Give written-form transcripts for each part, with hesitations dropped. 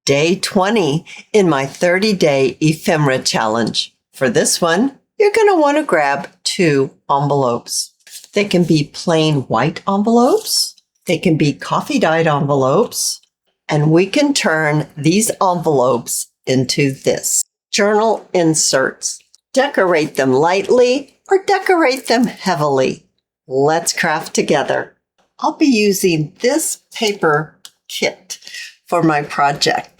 Day 20 in my 30-day ephemera challenge. For this one, you're going to want to grab 2 envelopes. They can be plain white envelopes. They can be coffee-dyed envelopes. And we can turn these envelopes into this. Journal inserts. Decorate them lightly or decorate them heavily. Let's craft together. I'll be using this paper kit for my project.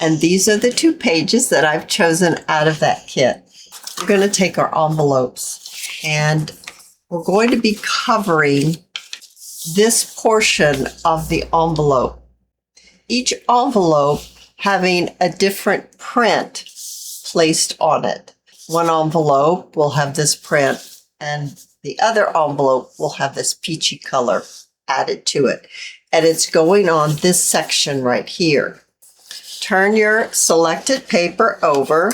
And these are the 2 pages that I've chosen out of that kit. We're going to take our envelopes and we're going to be covering this portion of the envelope. Each envelope having a different print placed on it. One envelope will have this print and the other envelope will have this peachy color added to it. And it's going on this section right here. Turn your selected paper over,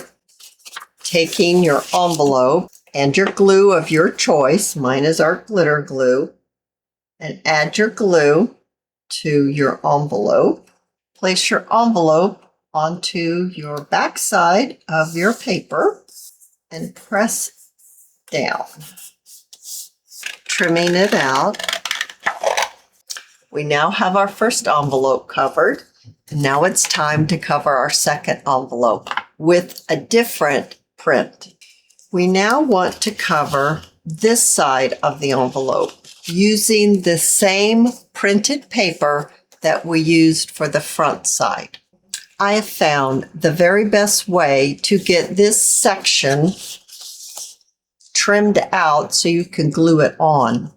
taking your envelope and your glue of your choice. Mine is art glitter glue. And add your glue to your envelope. Place your envelope onto your back side of your paper and press down, trimming it out. We now have our first envelope covered. Now it's time to cover our second envelope with a different print. We now want to cover this side of the envelope using the same printed paper that we used for the front side. I have found the very best way to get this section trimmed out so you can glue it on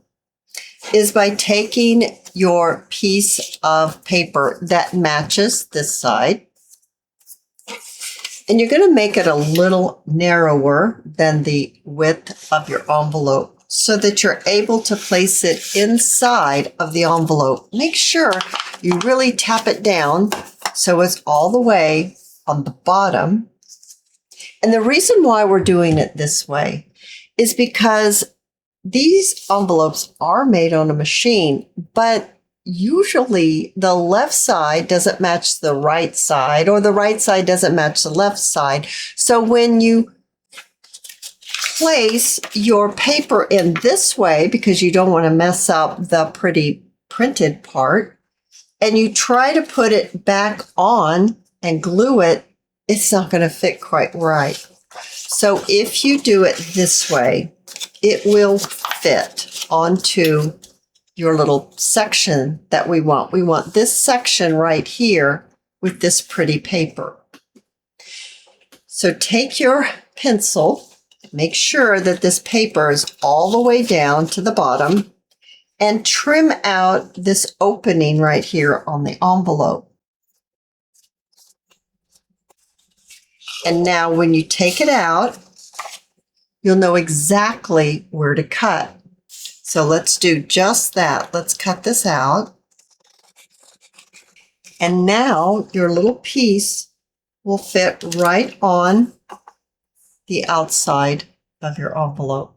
is by taking your piece of paper that matches this side, and you're going to make it a little narrower than the width of your envelope so that you're able to place it inside of the envelope. Make sure you really tap it down so it's all the way on the bottom. And the reason why we're doing it this way is because these envelopes are made on a machine, but usually the left side doesn't match the right side, or the right side doesn't match the left side. So when you place your paper in this way, because you don't want to mess up the pretty printed part, and you try to put it back on and glue it, it's not going to fit quite right. So if you do it this way, it will fit onto your little section that we want. We want this section right here with this pretty paper. So take your pencil, make sure that this paper is all the way down to the bottom, and trim out this opening right here on the envelope. And now when you take it out, you'll know exactly where to cut. So let's do just that. Let's cut this out. And now your little piece will fit right on the outside of your envelope.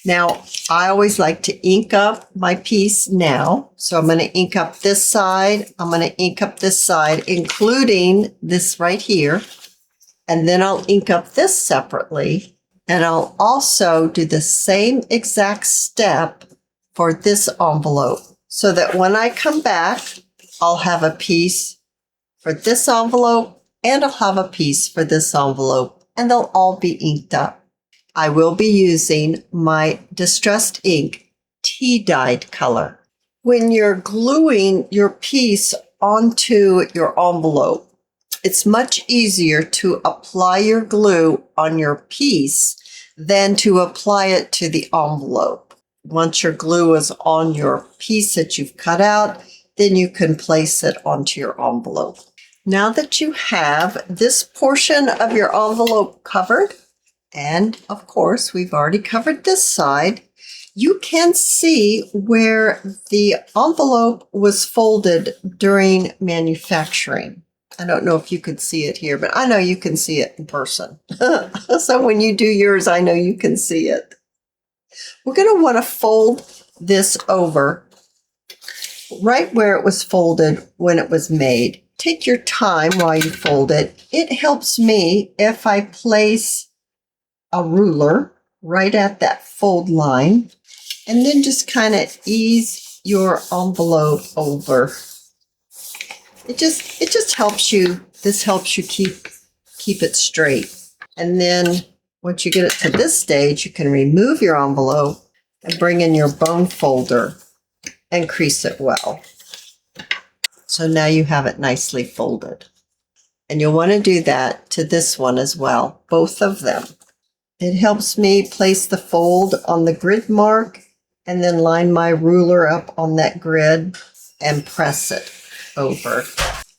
Now, I always like to ink up my piece now. So I'm going to ink up this side. I'm going to ink up this side, including this right here. And then I'll ink up this separately. And I'll also do the same exact step for this envelope so that when I come back, I'll have a piece for this envelope and I'll have a piece for this envelope, and they'll all be inked up. I will be using my Distressed Ink tea-dyed color. When you're gluing your piece onto your envelope, it's much easier to apply your glue on your piece than to apply it to the envelope. Once your glue is on your piece that you've cut out, then you can place it onto your envelope. Now that you have this portion of your envelope covered, and of course we've already covered this side, you can see where the envelope was folded during manufacturing. I don't know if you could see it here, but I know you can see it in person. So when you do yours, I know you can see it. We're going to want to fold this over right where it was folded when it was made. take your time while you fold it. It helps me if I place a ruler right at that fold line and then just kind of ease your envelope over. It just helps you. This helps you keep it straight. And then once you get it to this stage, you can remove your envelope and bring in your bone folder and crease it well. So now you have it nicely folded. And you'll want to do that to this one as well, both of them. It helps me place the fold on the grid mark and then line my ruler up on that grid and press it over.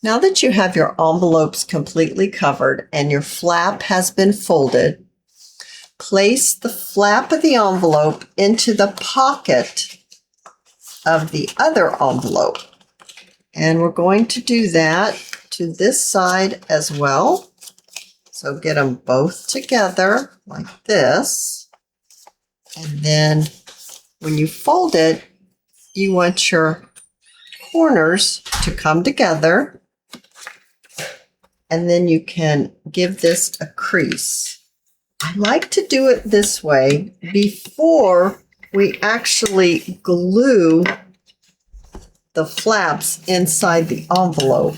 Now that you have your envelopes completely covered and your flap has been folded, place the flap of the envelope into the pocket of the other envelope. And we're going to do that to this side as well. So get them both together like this. And then when you fold it, you want your corners to come together. And then you can give this a crease. I like to do it this way before we actually glue the flaps inside the envelope.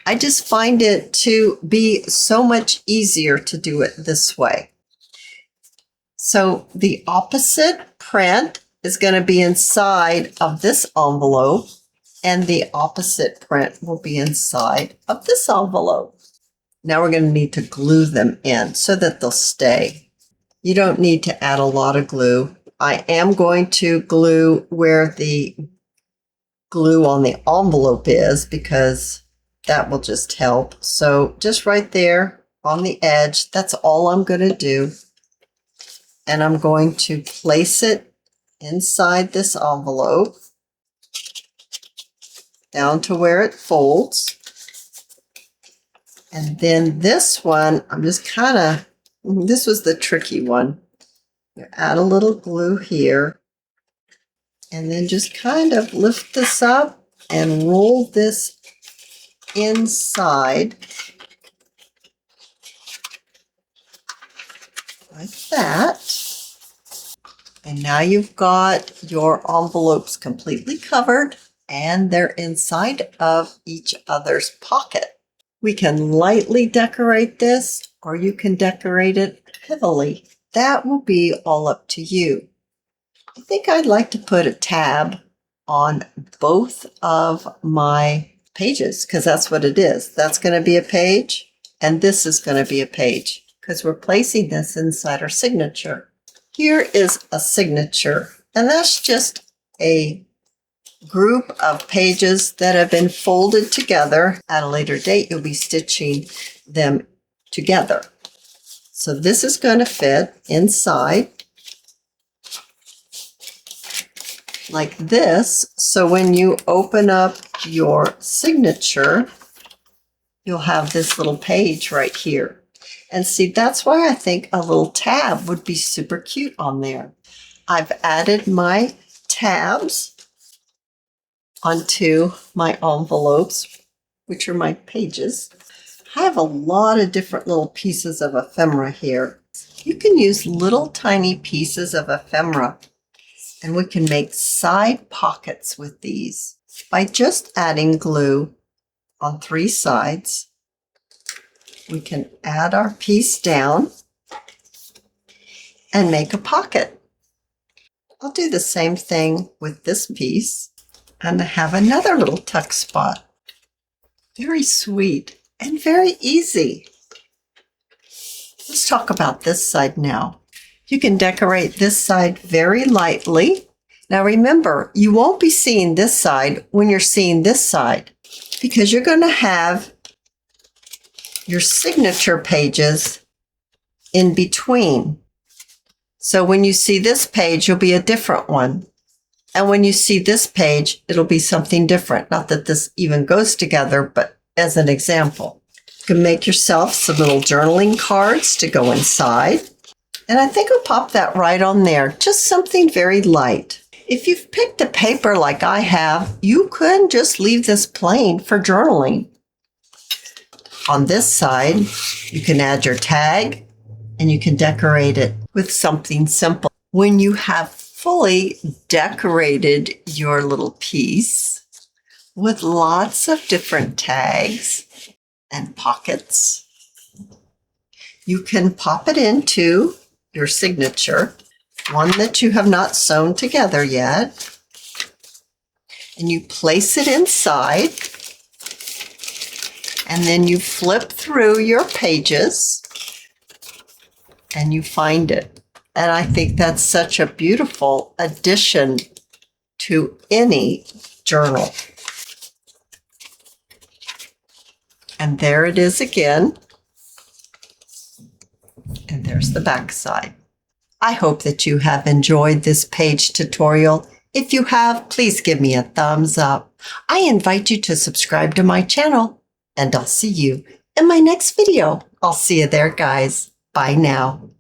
I just find it to be so much easier to do it this way. So the opposite print is going to be inside of this envelope, and the opposite print will be inside of this envelope. Now we're going to need to glue them in so that they'll stay. You don't need to add a lot of glue. I am going to glue where the glue on the envelope is because that will just help. So just right there on the edge, that's all I'm going to do. And I'm going to place it inside this envelope down to where it folds. And then this one, I'm just kind of, this was the tricky one. You add a little glue here. And then just kind of lift this up and roll this inside like that. And now you've got your envelopes completely covered and they're inside of each other's pocket. We can lightly decorate this or you can decorate it heavily. That will be all up to you. I think I'd like to put a tab on both of my pages because that's what it is. That's going to be a page and this is going to be a page because we're placing this inside our signature. Here is a signature, and that's just a group of pages that have been folded together. At a later date, you'll be stitching them together. So this is going to fit inside like this. So when you open up your signature, you'll have this little page right here. And see, that's why I think a little tab would be super cute on there. I've added my tabs onto my envelopes, which are my pages. I have a lot of different little pieces of ephemera here. You can use little tiny pieces of ephemera, and we can make side pockets with these by just adding glue on 3 sides. We can add our piece down and make a pocket. I'll do the same thing with this piece, and I have another little tuck spot. Very sweet and very easy. Let's talk about this side now. You can decorate this side very lightly. Now remember, you won't be seeing this side when you're seeing this side because you're going to have your signature pages in between. So when you see this page, you'll be a different one. And when you see this page, it'll be something different. Not that this even goes together, but as an example. You can make yourself some little journaling cards to go inside. And I think I'll pop that right on there. Just something very light. If you've picked a paper like I have, you could just leave this plain for journaling. on this side, you can add your tag and you can decorate it with something simple. When you have fully decorated your little piece with lots of different tags and pockets, you can pop it into your signature, one that you have not sewn together yet, and you place it inside, and then you flip through your pages and you find it. And I think that's such a beautiful addition to any journal. And there it is again. And there's the back side. I hope that you have enjoyed this page tutorial. If you have, please give me a thumbs up. I invite you to subscribe to my channel, and I'll see you in my next video. I'll see you there, guys. Bye now.